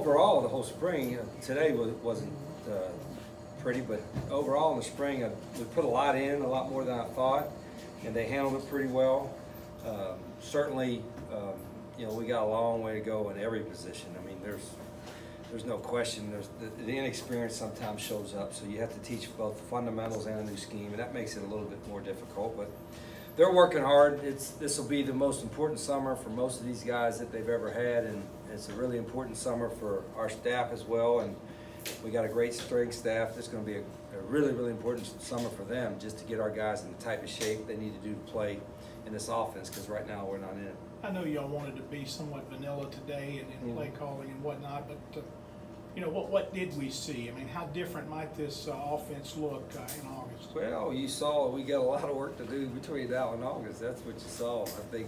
overall, the whole spring, today wasn't pretty, but overall in the spring, we put a lot in, a lot more than I thought, and they handled it pretty well. Certainly, you know, we got a long way to go in every position. I mean, there's no question. The inexperience sometimes shows up, so you have to teach both fundamentals and a new scheme, and that makes it a little bit more difficult. But they're working hard. This will be the most important summer for most of these guys that they've ever had, and it's a really important summer for our staff as well. And we got a great strength staff. It's going to be a really, really important summer for them, just to get our guys in the type of shape they need to do to play in this offense, because right now we're not in it. I know y'all wanted to be somewhat vanilla today in play calling and whatnot, but you know, what did we see? I mean, how different might this offense look in August? Well, you saw we got a lot of work to do between now and August. That's what you saw. I think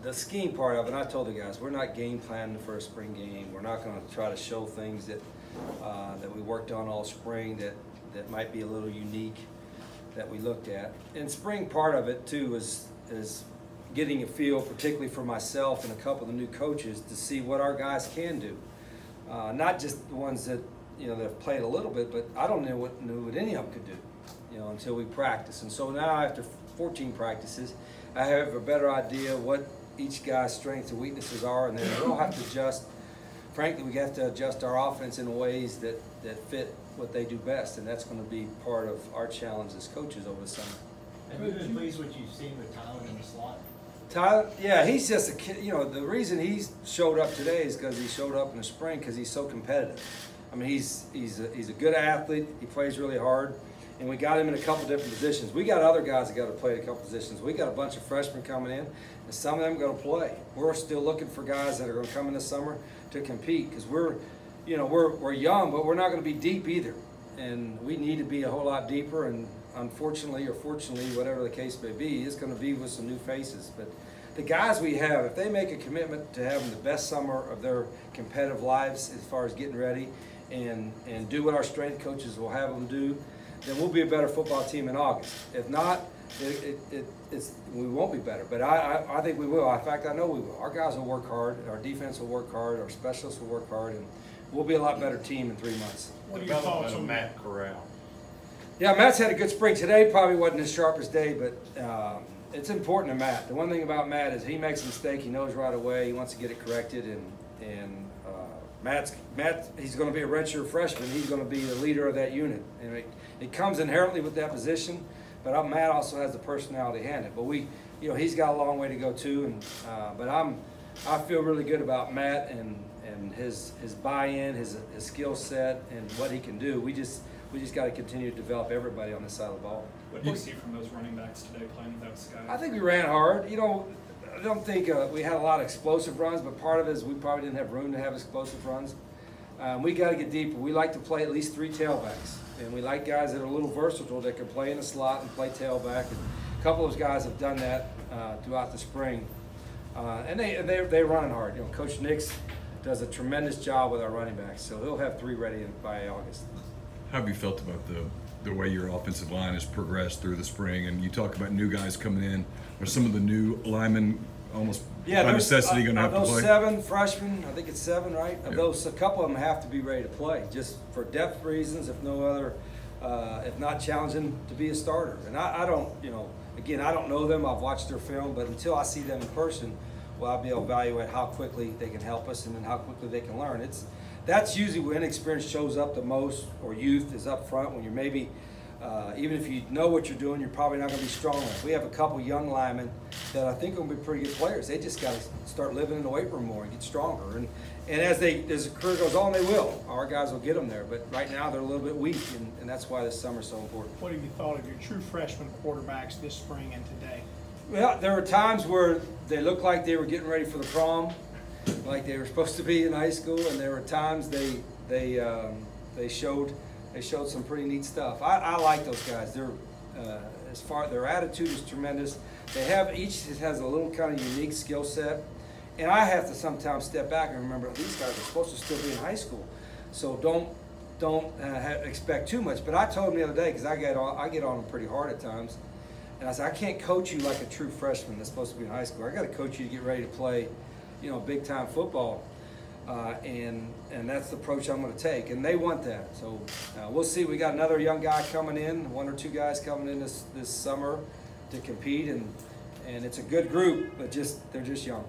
the scheme part of it, and I told the guys, we're not game planning for a spring game. We're not going to try to show things that we worked on all spring that might be a little unique that we looked at. And spring part of it too is getting a feel, particularly for myself and a couple of the new coaches, to see what our guys can do. Not just the ones that, you know, that have played a little bit, but I don't know what any of them could do, you know, until we practice. And so now after 14 practices, I have a better idea what each guy's strengths and weaknesses are, and then we'll have to adjust. Frankly, we have to adjust our offense in ways that fit what they do best, and that's going to be part of our challenge as coaches over the summer. Have you been pleased with what you've seen with Tyler in the slot? Tyler, yeah, he's just a kid. You know, the reason he showed up today is because he showed up in the spring because he's so competitive. I mean, he's a good athlete. He plays really hard, and we got him in a couple different positions. We got other guys that got to play in a couple positions. We got a bunch of freshmen coming in, and some of them are going to play. We're still looking for guys that are going to come in this summer to compete, because we're young, but we're not going to be deep either, and we need to be a whole lot deeper. And unfortunately or fortunately, whatever the case may be, it's going to be with some new faces. But the guys we have, if they make a commitment to having the best summer of their competitive lives as far as getting ready and do what our strength coaches will have them do, then we'll be a better football team in August. If not, we won't be better. But I think we will. In fact, I know we will. Our guys will work hard. Our defense will work hard. Our specialists will work hard, and we'll be a lot better team in 3 months. What are your thoughts on Matt Corral? Yeah, Matt's had a good spring. Today probably wasn't his sharpest day, but it's important to Matt. The one thing about Matt is he makes a mistake, he knows right away, he wants to get it corrected, and Matt, he's going to be a redshirt freshman. He's going to be the leader of that unit, and it comes inherently with that position. But Matt also has the personality to hand it. But he's got a long way to go too. And but I feel really good about Matt and his buy-in, his skill set, and what he can do. We just got to continue to develop everybody on this side of the ball. What do you see from those running backs today playing without Sky? I think we ran hard. You know, I don't think we had a lot of explosive runs, but part of it is we probably didn't have room to have explosive runs. We got to get deeper. We like to play at least 3 tailbacks, and we like guys that are a little versatile that can play in the slot and play tailback. And a couple of those guys have done that throughout the spring, and they're running hard. You know, Coach Nix does a tremendous job with our running backs, so he'll have 3 ready by August. How have you felt about the way your offensive line has progressed through the spring? And you talk about new guys coming in. Are some of the new linemen almost by necessity going to have to play? Those 7 freshmen, I think it's 7, right? Of Yeah. those, a couple of them have to be ready to play, just for depth reasons, if no other, if not challenging to be a starter. And I don't, again, I don't know them. I've watched their film, but until I see them in person, well, I'll be able to evaluate how quickly they can help us and then how quickly they can learn. That's usually when inexperience shows up the most, or youth is up front, when you're maybe, even if you know what you're doing, you're probably not going to be strong enough. We have a couple young linemen that I think are going to be pretty good players. They just got to start living in the weight room more and get stronger. And as the career goes on, they will. Our guys will get them there. But right now they're a little bit weak, and that's why this summer's so important. What have you thought of your true freshman quarterbacks this spring and today? Well, there were times where they looked like they were getting ready for the prom, like they were supposed to be in high school, and there were times they showed some pretty neat stuff. I like those guys. Their attitude is tremendous. Each has a little kind of unique skill set, and I have to sometimes step back and remember these guys are supposed to still be in high school, so don't expect too much. But I told them the other day, because I get on them pretty hard at times, and I said, I can't coach you like a true freshman that's supposed to be in high school. I got to coach you to get ready to play, big time football. and that's the approach I'm going to take, and they want that. So we'll see. We got another young guy coming in, 1 or 2 guys coming in this summer to compete, and it's a good group, but they're just young.